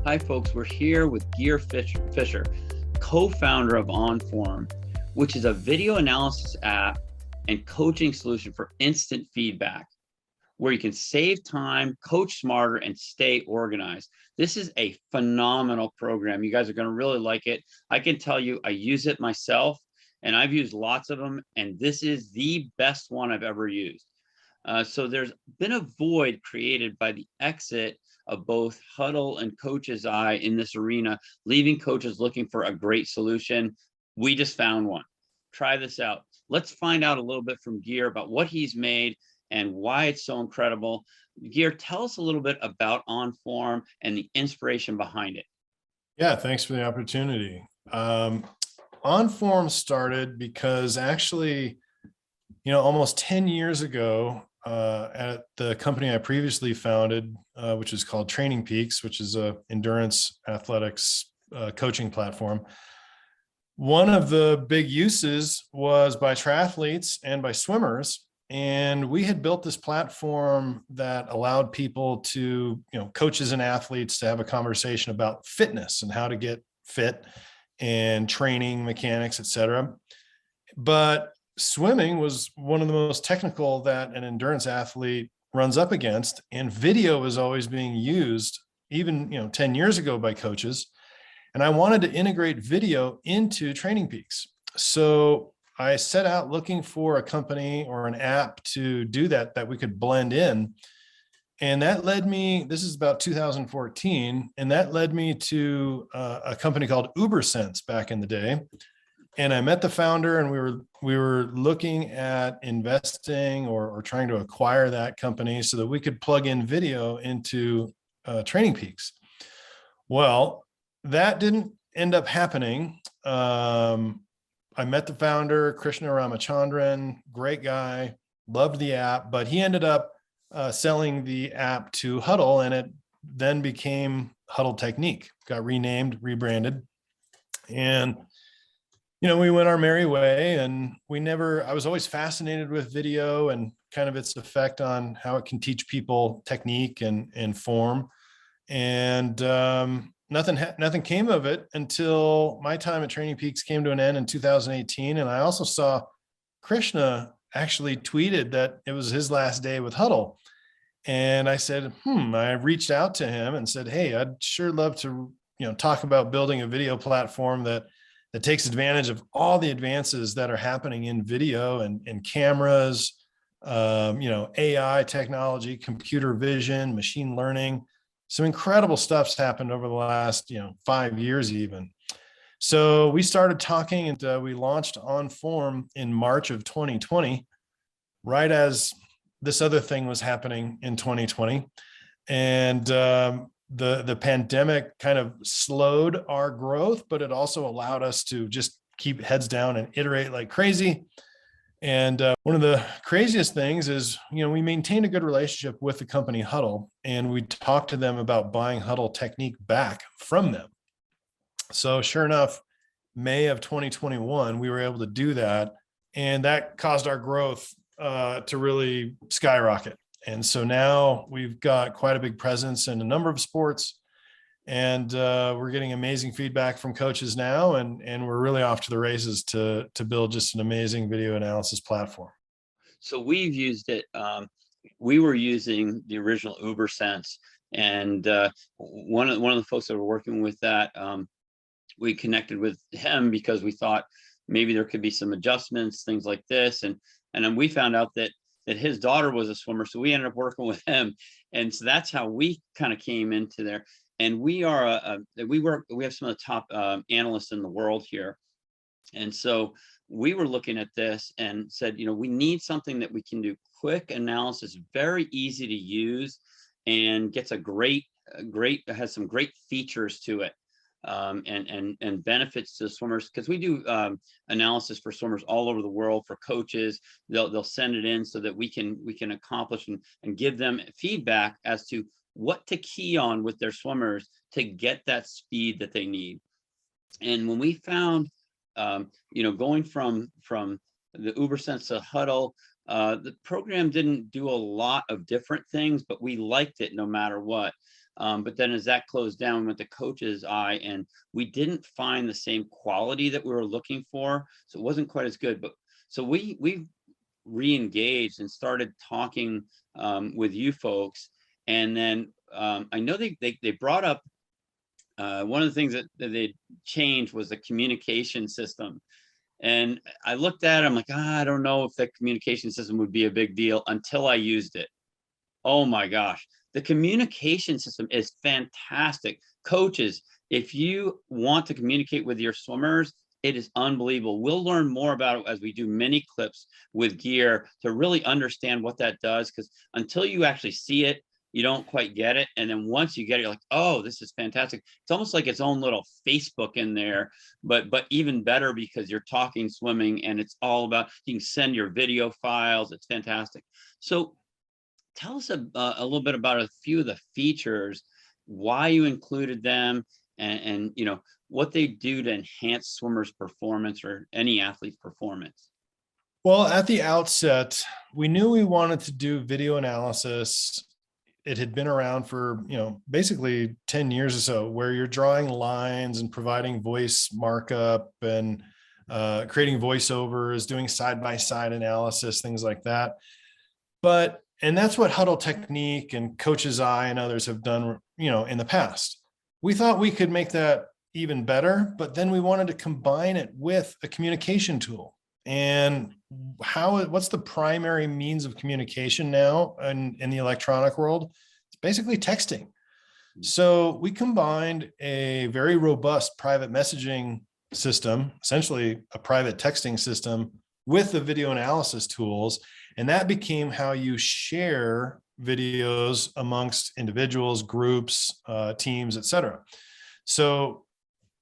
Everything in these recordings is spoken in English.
Hi, folks. We're here with Gear Fisher, co-founder of OnForm, which is a video analysis app and coaching solution for instant feedback, where you can save time, coach smarter, and stay organized. This is a phenomenal program. You guys are going to really like it. I can tell you, I use it myself, and I've used lots of them, and this is the best one I've ever used. So there's been a void created by the exit of both Huddle and Coach's Eye in this arena, leaving coaches looking for a great solution. We just found one. Try this out. Let's find out a little bit from Gear about what he's made and why it's so incredible. Gear, tell us a little bit about OnForm and the inspiration behind it. Yeah, thanks for the opportunity. OnForm started because actually, almost 10 years ago, at the company I previously founded, which is called Training Peaks, which is a endurance athletics coaching platform. One of the big uses was by triathletes and by swimmers. And we had built this platform that allowed people to, coaches and athletes to have a conversation about fitness and how to get fit and training mechanics, et cetera. But swimming was one of the most technical that an endurance athlete runs up against, and video was always being used, even 10 years ago, by coaches. And I wanted to integrate video into Training Peaks. So I set out looking for a company or an app to do that we could blend in. And that led me, this is about 2014, and that led me to a company called UberSense back in the day. And I met the founder, and we were looking at investing or trying to acquire that company so that we could plug in video into Training Peaks. Well, that didn't end up happening. I met the founder, Krishna Ramachandran, great guy, loved the app, but he ended up selling the app to Huddle, and it then became Huddle Technique, got renamed, rebranded. And we went our merry way, and I was always fascinated with video and kind of its effect on how it can teach people technique and form. And nothing came of it until my time at Training Peaks came to an end in 2018. And I also saw Krishna actually tweeted that it was his last day with Huddle. And I said, I reached out to him and said, hey, I'd sure love to, talk about building a video platform that takes advantage of all the advances that are happening in video and cameras, AI technology, computer vision, machine learning. Some incredible stuff's happened over the last, 5 years even. So we started talking, and we launched OnForm in March of 2020, right as this other thing was happening in 2020. And the pandemic kind of slowed our growth, but it also allowed us to just keep heads down and iterate like crazy. And one of the craziest things is, we maintained a good relationship with the company Huddle, and we talked to them about buying Huddle Technique back from them. So sure enough, May of 2021, we were able to do that. And that caused our growth to really skyrocket. And so now we've got quite a big presence in a number of sports, and we're getting amazing feedback from coaches now, and we're really off to the races to build just an amazing video analysis platform. So we've used it. We were using the original UberSense, and one of the folks that were working with that, we connected with him because we thought maybe there could be some adjustments, things like this, and then we found out that his daughter was a swimmer, so we ended up working with him, and so that's how we kind of came into there. And we are we have some of the top analysts in the world here, and so we were looking at this and said, we need something that we can do quick analysis, very easy to use, and gets has some great features to it. And benefits to swimmers, because we do analysis for swimmers all over the world. For coaches, they'll send it in so that we can accomplish and give them feedback as to what to key on with their swimmers to get that speed that they need. And when we found going from the UberSense to Huddle, the program didn't do a lot of different things, but we liked it no matter what. But then as that closed down, we went to coach's eye, and we didn't find the same quality that we were looking for. So it wasn't quite as good. But so we re-engaged and started talking with you folks. And then I know they brought up one of the things that they changed was the communication system. And I looked at it, I'm like, I don't know if the communication system would be a big deal until I used it. Oh my gosh, the communication system is fantastic. Coaches, if you want to communicate with your swimmers, it is unbelievable. We'll learn more about it as we do mini clips with gear to really understand what that does, because until you actually see it, you don't quite get it. And then once you get it, you're like, oh, this is fantastic. It's almost like its own little Facebook in there, but even better because you're talking swimming, and it's all about, you can send your video files. It's fantastic. So tell us a little bit about a few of the features, why you included them, and you know what they do to enhance swimmers' performance or any athlete's performance. Well, at the outset, we knew we wanted to do video analysis. It had been around for, basically 10 years or so, where you're drawing lines and providing voice markup and creating voiceovers, doing side-by-side analysis, things like that. And that's what Huddle Technique and Coach's Eye and others have done, in the past. We thought we could make that even better, but then we wanted to combine it with a communication tool. And what's the primary means of communication now in the electronic world? It's basically texting. So we combined a very robust private messaging system, essentially a private texting system, with the video analysis tools. And that became how you share videos amongst individuals, groups, teams, et cetera. So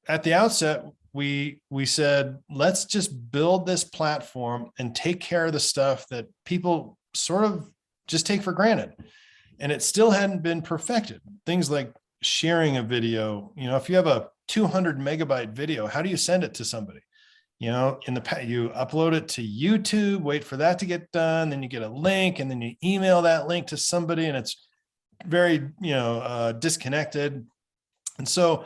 at the outset, we said, let's just build this platform and take care of the stuff that people sort of just take for granted. And it still hadn't been perfected. Things like sharing a video. If you have a 200 megabyte video, how do you send it to somebody? In the past, you upload it to YouTube, wait for that to get done, then you get a link, and then you email that link to somebody, and it's very, disconnected. And so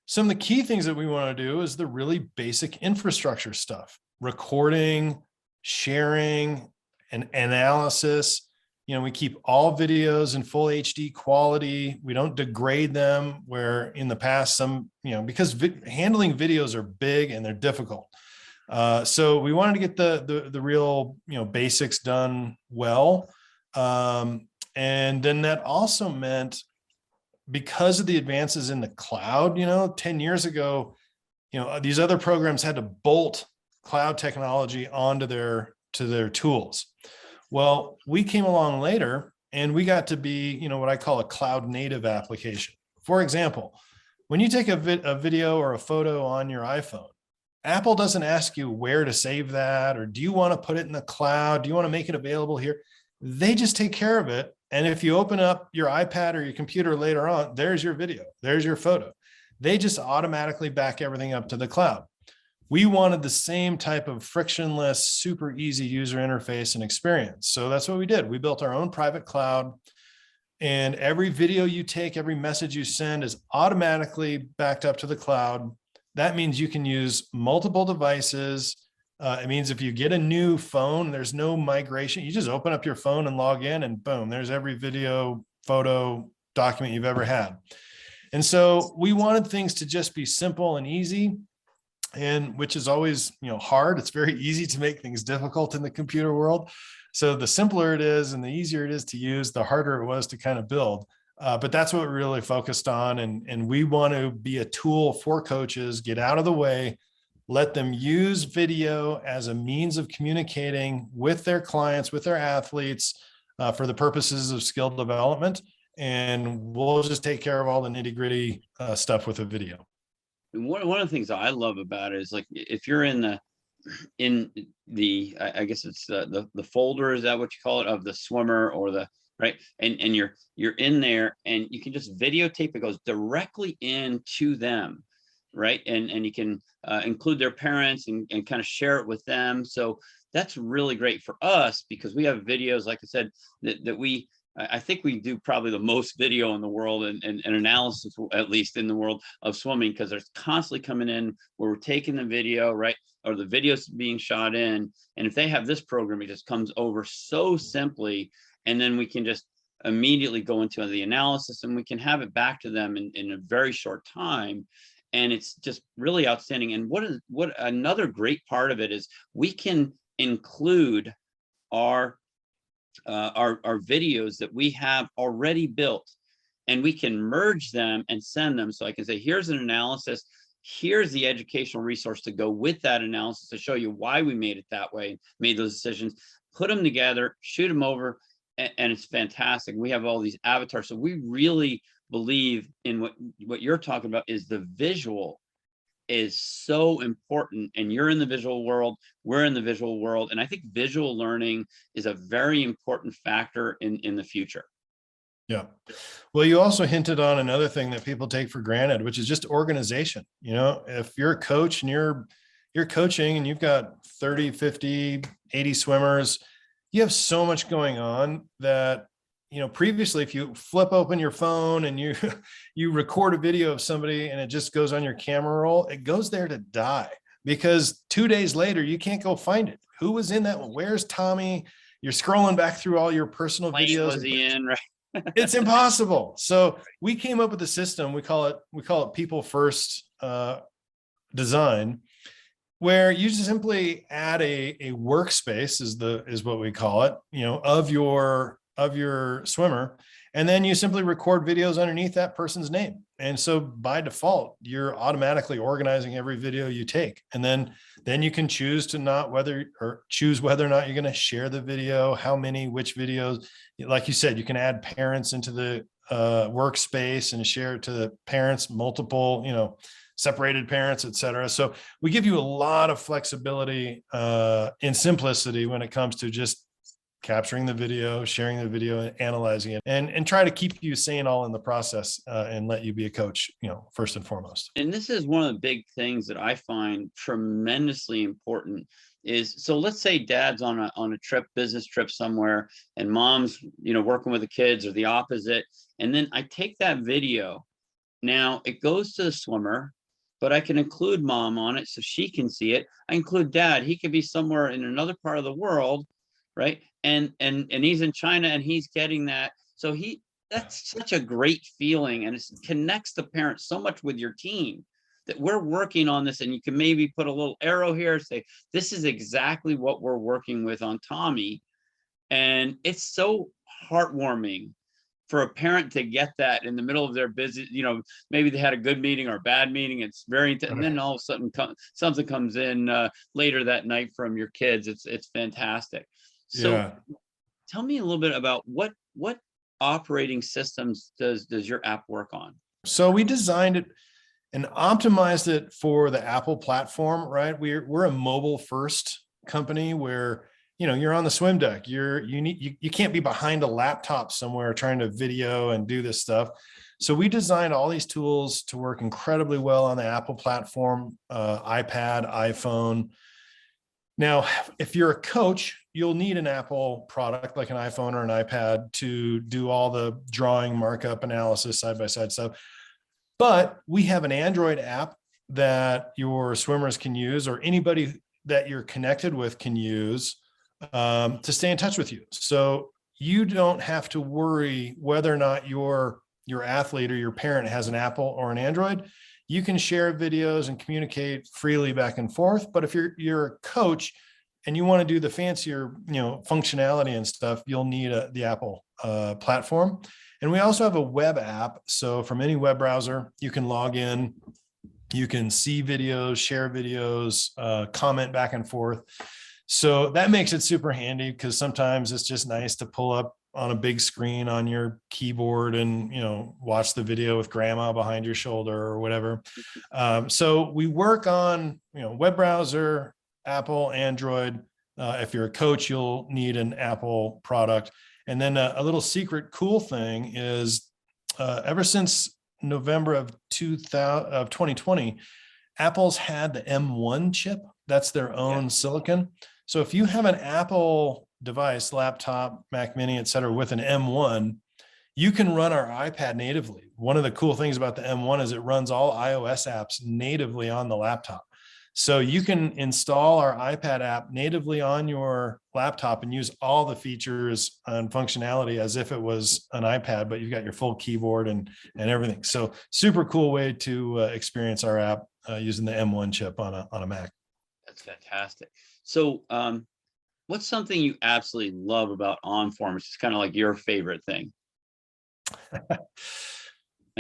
some of the key things that we want to do is the really basic infrastructure stuff: recording, sharing, and analysis. We keep all videos in full HD quality. We don't degrade them, where in the past because handling videos are big and they're difficult. So we wanted to get the real, basics done well. And then that also meant, because of the advances in the cloud, 10 years ago, these other programs had to bolt cloud technology onto their tools. Well, we came along later, and we got to be, what I call a cloud native application. For example, when you take a video or a photo on your iPhone, Apple doesn't ask you where to save that, or do you want to put it in the cloud? Do you want to make it available here? They just take care of it. And if you open up your iPad or your computer later on, there's your video, there's your photo. They just automatically back everything up to the cloud. We wanted the same type of frictionless, super easy user interface and experience. So that's what we did. We built our own private cloud, and every video you take, every message you send is automatically backed up to the cloud. That means you can use multiple devices. It means if you get a new phone, there's no migration. You just open up your phone and log in, and boom, there's every video, photo, document you've ever had. And so we wanted things to just be simple and easy, and which is always, hard. It's very easy to make things difficult in the computer world. So the simpler it is and the easier it is to use, the harder it was to kind of build. But that's what we really focused on. And we want to be a tool for coaches, get out of the way, let them use video as a means of communicating with their clients, with their athletes, for the purposes of skill development. And we'll just take care of all the nitty-gritty stuff with a video. One of the things I love about it is, like, if you're in the I guess it's the folder, is that what you call it, of the swimmer, or the right, and you're in there, and you can just videotape. It goes directly into them, right, and you can include their parents and kind of share it with them. So that's really great for us, because we have videos, like I said, that we I think we do probably the most video in the world and analysis, at least in the world of swimming, because there's constantly coming in where we're taking the video, right? Or the video's being shot in. And if they have this program, it just comes over so simply. And then we can just immediately go into the analysis and we can have it back to them in a very short time. And it's just really outstanding. And what another great part of it is we can include our videos that we have already built, and we can merge them and send them. So I can say, here's an analysis, here's the educational resource to go with that analysis to show you why we made it that way, made those decisions, put them together, shoot them over, and it's fantastic. We have all these avatars. So we really believe in what you're talking about is the visual is so important, and you're in the visual world, we're in the visual world, and I think visual learning is a very important factor in the future. Yeah. Well, you also hinted on another thing that people take for granted, which is just organization. You know, if you're a coach and you're coaching and you've got 30, 50, 80 swimmers, you have so much going on that, you know, previously, if you flip open your phone and you record a video of somebody and it just goes on your camera roll, it goes there to die, because 2 days later, you can't go find it. Who was in that one? Where's Tommy? You're scrolling back through all your personal videos. Was he in, right? It's impossible. So we came up with a system. We call it people first design, where you just simply add a workspace is what we call it, you know, of your swimmer. And then you simply record videos underneath that person's name. And so by default, you're automatically organizing every video you take. And then you can choose choose whether or not you're going to share the video, how many, which videos. Like you said, you can add parents into the workspace and share it to the parents, multiple, you know, separated parents, et cetera. So we give you a lot of flexibility in simplicity when it comes to just capturing the video, sharing the video, and analyzing it, and try to keep you sane all in the process, and let you be a coach, you know, first and foremost. And this is one of the big things that I find tremendously important is, so let's say dad's on a trip, business trip somewhere, and mom's, you know, working with the kids, or the opposite. And then I take that video. Now it goes to the swimmer, but I can include mom on it so she can see it. I include dad. He could be somewhere in another part of the world, right? And he's in China and he's getting that. So that's such a great feeling, and it connects the parents so much with your team that we're working on this. And you can maybe put a little arrow here, say, this is exactly what we're working with on Tommy. And it's so heartwarming for a parent to get that in the middle of their busy, you know, maybe they had a good meeting or a bad meeting. It's very, and then all of a sudden something comes in later that night from your kids. It's fantastic. So Yeah. Tell me a little bit about what operating systems does your app work on? So we designed it and optimized it for the Apple platform, right? We're a mobile first company where, you know, you're on the swim deck, you can't be behind a laptop somewhere trying to video and do this stuff. So we designed all these tools to work incredibly well on the Apple platform, iPad, iPhone. Now, if you're a coach, you'll need an Apple product like an iPhone or an iPad to do all the drawing, markup, analysis, side-by-side stuff. But we have an Android app that your swimmers can use, or anybody that you're connected with can use, to stay in touch with you. So you don't have to worry whether or not your athlete or your parent has an Apple or an Android. You can share videos and communicate freely back and forth. But if you're a coach and you want to do the fancier, you know, functionality and stuff, you'll need the Apple platform. And we also have a web app. So from any web browser, you can log in, you can see videos, share videos, comment back and forth. So that makes it super handy, because sometimes it's just nice to pull up on a big screen on your keyboard and, you know, watch the video with grandma behind your shoulder or whatever. So we work on, you know, web browser, Apple, Android. If you're a coach, you'll need an Apple product. And then a little secret cool thing is, ever since November of 2020, Apple's had the M1 chip. That's their own silicon. So if you have an Apple device, laptop, Mac Mini, et cetera, with an M1, you can run our iPad natively. One of the cool things about the M1 is it runs all iOS apps natively on the laptop. So you can install our iPad app natively on your laptop and use all the features and functionality as if it was an iPad, but you've got your full keyboard and everything. So super cool way to experience our app using the M1 chip on a Mac. That's fantastic. So what's something you absolutely love about OnForm? It's just kind of like your favorite thing.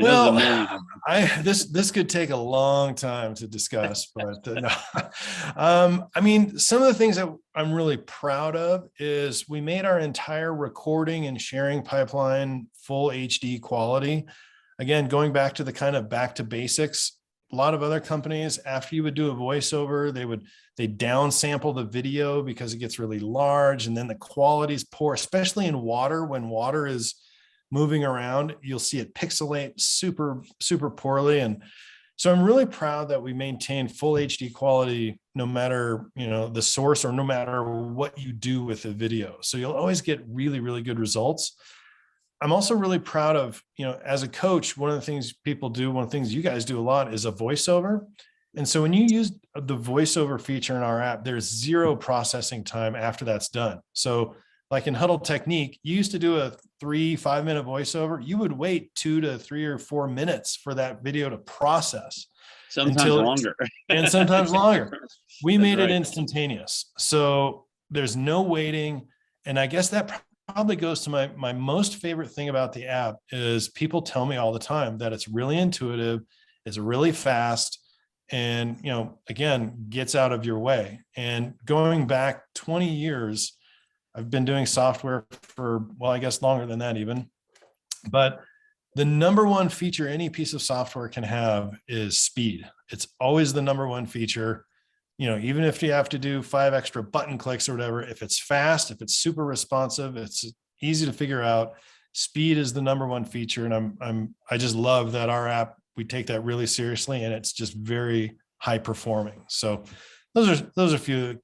Well, this could take a long time to discuss, but no. I mean, some of the things that I'm really proud of is we made our entire recording and sharing pipeline full HD quality. Again, going back to the kind of back to basics. A lot of other companies, after you would do a voiceover, they downsample the video because it gets really large, and then the quality is poor, especially in water. When water is moving around, you'll see it pixelate super, super poorly. And so I'm really proud that we maintain full HD quality, no matter, the source or no matter what you do with the video. So you'll always get really, really good results. I'm also really proud of, as a coach, one of the things people do, one of the things you guys do a lot is a voiceover. And so when you use the voiceover feature in our app, there's zero processing time after that's done. So like in Huddle Technique, you used to do a 3-5 minute voiceover. You would wait 2 to 3 or 4 minutes for that video to process. Sometimes longer. And sometimes longer. We made right. it instantaneous. So there's no waiting. And I guess that probably goes to my most favorite thing about the app is people tell me all the time that it's really intuitive, it's really fast, and, again, gets out of your way. And going back 20 years, I've been doing software for, well, I guess longer than that even. But the number one feature any piece of software can have is speed. It's always the number one feature. Even if you have to do 5 extra button clicks or whatever, if it's fast, if it's super responsive, it's easy to figure out. Speed is the number one feature. And I just love that our app, we take that really seriously, and it's just very high performing. So those are a few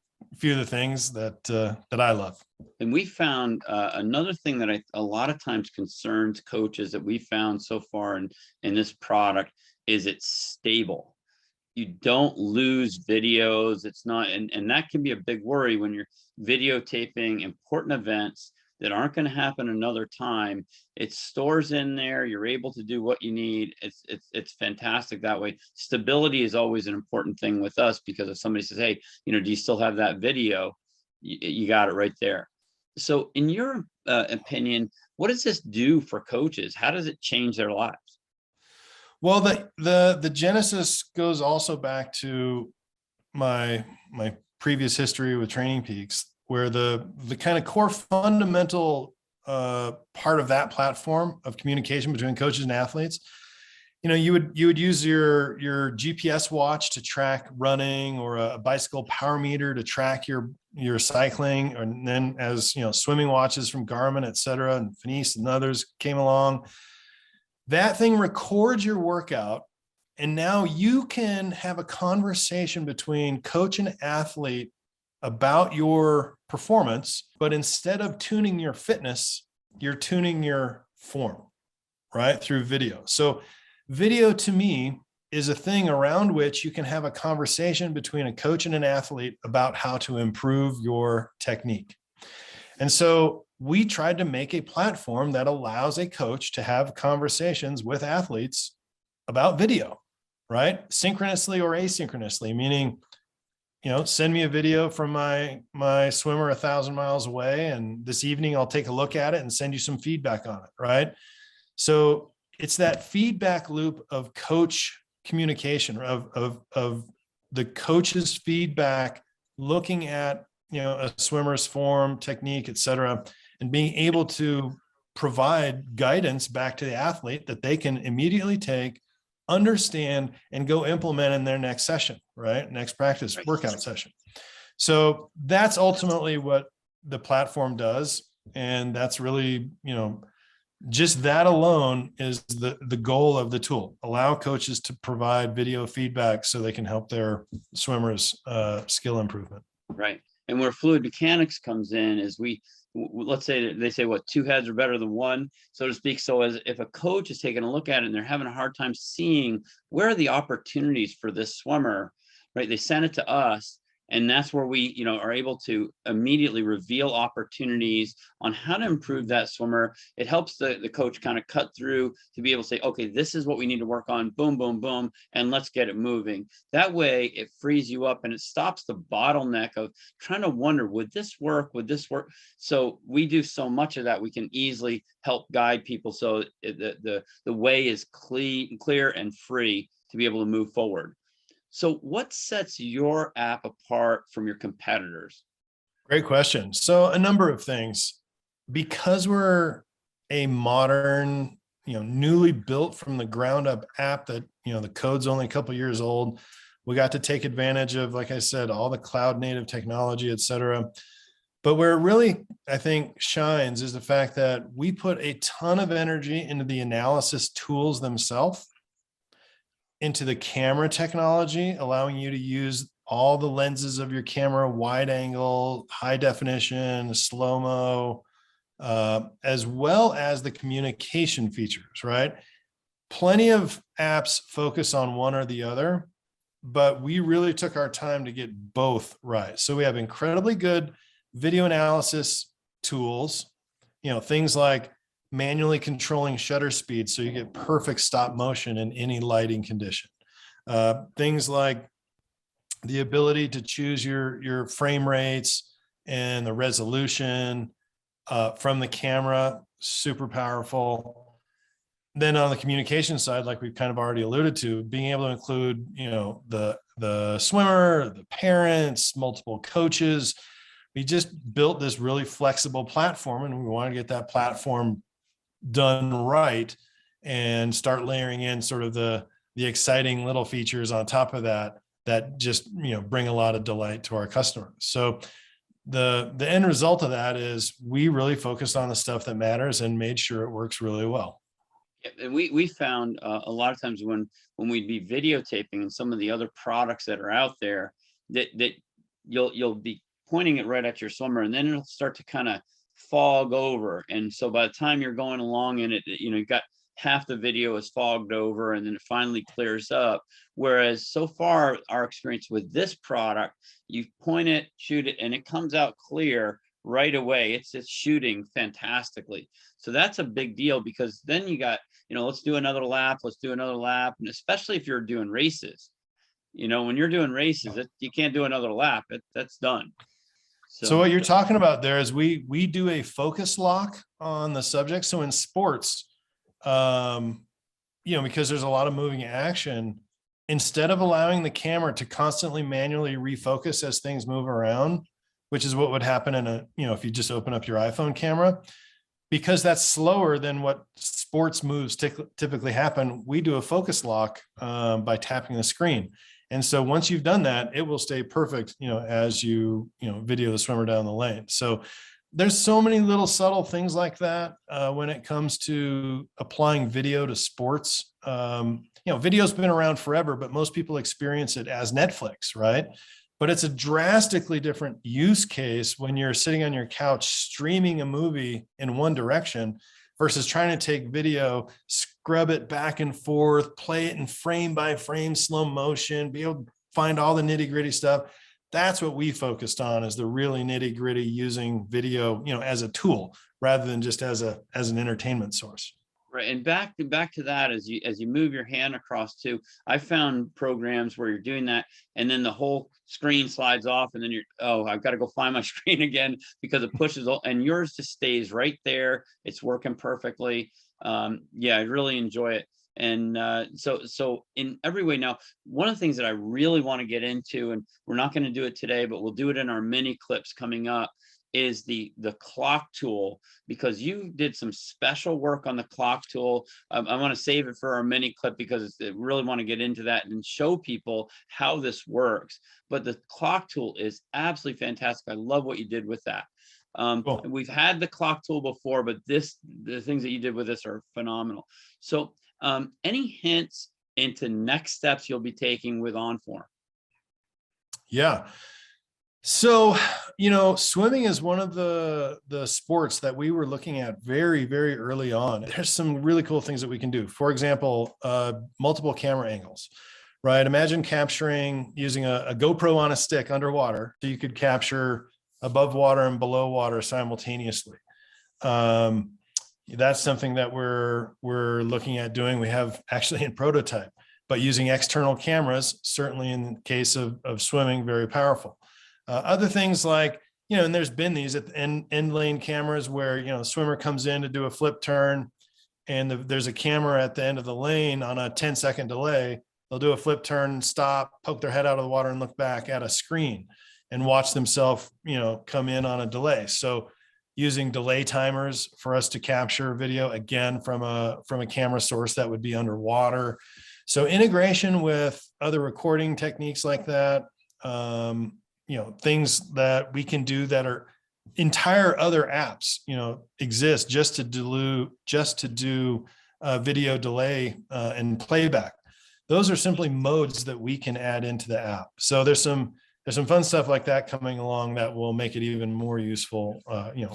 of the things that I love. And we found another thing that a lot of times concerns coaches that we found so far in this product is it's stable. You don't lose videos. It's not, and that can be a big worry when you're videotaping important events that aren't going to happen another time. It stores in there. You're able to do what you need. It's fantastic that way. Stability is always an important thing with us, because if somebody says, hey, do you still have that video? You got it right there. So in your opinion, what does this do for coaches? How does it change their lives? Well, the genesis goes also back to my previous history with Training Peaks, where the kind of core fundamental part of that platform of communication between coaches and athletes, you would use your GPS watch to track running, or a bicycle power meter to track your cycling, and then as swimming watches from Garmin, et cetera, and Finis and others came along. That thing records your workout, and now you can have a conversation between coach and athlete about your performance, but instead of tuning your fitness, you're tuning your form, right, through video. So video to me is a thing around which you can have a conversation between a coach and an athlete about how to improve your technique. And so we tried to make a platform that allows a coach to have conversations with athletes about video, right? Synchronously or asynchronously, meaning, send me a video from my swimmer 1,000 miles away, and this evening I'll take a look at it and send you some feedback on it, right? So it's that feedback loop of coach communication, of the coach's feedback, looking at a swimmer's form, technique, et cetera, and being able to provide guidance back to the athlete that they can immediately take, understand, and go implement in their next session, right? Next practice workout session. So that's ultimately what the platform does. And that's really, just that alone is the goal of the tool. Allow coaches to provide video feedback so they can help their swimmers skill improvement. Right. And where fluid mechanics comes in is let's say they say what, two heads are better than one, so to speak. So as if a coach is taking a look at it and they're having a hard time seeing where are the opportunities for this swimmer, right? They send it to us, and that's where we, are able to immediately reveal opportunities on how to improve that swimmer. It helps the coach kind of cut through to be able to say, okay, this is what we need to work on, boom, boom, boom, and let's get it moving. That way it frees you up and it stops the bottleneck of trying to wonder, would this work? Would this work? So we do so much of that. We can easily help guide people so the way is clear and free to be able to move forward. So what sets your app apart from your competitors? Great question. So a number of things. Because we're a modern, newly built from the ground up app that, the code's only a couple years old, we got to take advantage of, like I said, all the cloud native technology, et cetera. But where it really, I think, shines is the fact that we put a ton of energy into the analysis tools themselves, into the camera technology, allowing you to use all the lenses of your camera, wide angle, high definition, slow-mo, as well as the communication features, right? Plenty of apps focus on one or the other, but we really took our time to get both right. So we have incredibly good video analysis tools, things like manually controlling shutter speed so you get perfect stop motion in any lighting condition. Things like the ability to choose your frame rates and the resolution from the camera, super powerful. Then on the communication side, like we've kind of already alluded to, being able to include, the swimmer, the parents, multiple coaches. We just built this really flexible platform, and we want to get that platform done right and start layering in sort of the exciting little features on top of that just bring a lot of delight to our customers. So the end result of that is we really focused on the stuff that matters and made sure it works really well. And we found a lot of times when we'd be videotaping and some of the other products that are out there, that you'll be pointing it right at your swimmer, and then it'll start to kind of fog over. And so by the time you're going along in it, you've got half the video is fogged over, and then it finally clears up. Whereas so far, our experience with this product, you point it, shoot it, and it comes out clear right away. It's shooting fantastically. So that's a big deal, because then you got, let's do another lap, and especially if you're doing races. When you're doing races, you can't do another lap. That's done. So what you're talking about there is we do a focus lock on the subject. So in sports, because there's a lot of moving action, instead of allowing the camera to constantly manually refocus as things move around, which is what would happen in if you just open up your iPhone camera, because that's slower than what sports moves typically happen, we do a focus lock by tapping the screen. And so once you've done that, it will stay perfect, as you video the swimmer down the lane. So there's so many little subtle things like that when it comes to applying video to sports. Video's been around forever, but most people experience it as Netflix, right? But it's a drastically different use case when you're sitting on your couch streaming a movie in one direction versus trying to take video, scrub it back and forth, play it in frame by frame, slow motion, be able to find all the nitty gritty stuff. That's what we focused on, is the really nitty gritty, using video, as a tool rather than just as an entertainment source. Right. And back to that, as you move your hand across too, I found programs where you're doing that and then the whole screen slides off, and then I've got to go find my screen again because it pushes, and yours just stays right there. It's working perfectly. I really enjoy it. And so in every way. Now, one of the things that I really want to get into, and we're not going to do it today, but we'll do it in our mini clips coming up, is the clock tool, because you did some special work on the clock tool. I want to save it for our mini clip because I really want to get into that and show people how this works. But the clock tool is absolutely fantastic. I love what you did with that. Cool. We've had the clock tool before, but the things that you did with this are phenomenal. So any hints into next steps you'll be taking with OnForm? Yeah. So, swimming is one of the sports that we were looking at very, very early on. There's some really cool things that we can do. For example, multiple camera angles, right? Imagine capturing using a GoPro on a stick underwater, so you could capture above water and below water simultaneously. Um, that's something that we're looking at doing. We have actually in prototype, but using external cameras, certainly in the case of swimming, very powerful. Other things like, and there's been these at the end lane cameras where, the swimmer comes in to do a flip turn and there's a camera at the end of the lane on a 10-second delay. They'll do a flip turn, stop, poke their head out of the water and look back at a screen and watch themselves, come in on a delay. So using delay timers for us to capture video, again, from a camera source that would be underwater. So integration with other recording techniques like that, things that we can do that are entire other apps, exist just to do video delay and playback. Those are simply modes that we can add into the app. So there's some fun stuff like that coming along that will make it even more useful,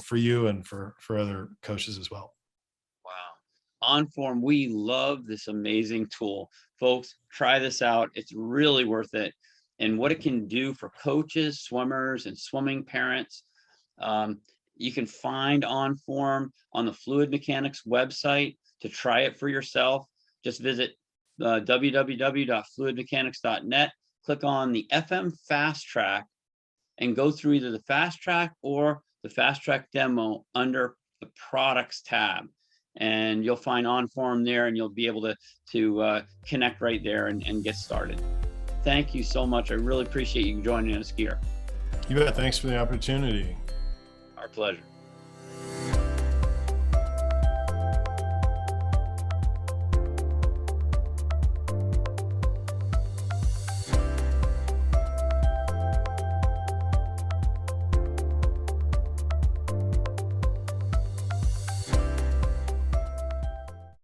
for you and for other coaches as well. Wow. OnForm, we love this amazing tool. Folks, try this out. It's really worth it. And what it can do for coaches, swimmers, and swimming parents. You can find OnForm on the Fluid Mechanics website to try it for yourself. Just visit www.fluidmechanics.net, click on the FM Fast Track, and go through either the Fast Track or the Fast Track demo under the Products tab. And you'll find OnForm there, and you'll be able to connect right there and get started. Thank you so much. I really appreciate you joining us here. You bet. Thanks for the opportunity. Our pleasure.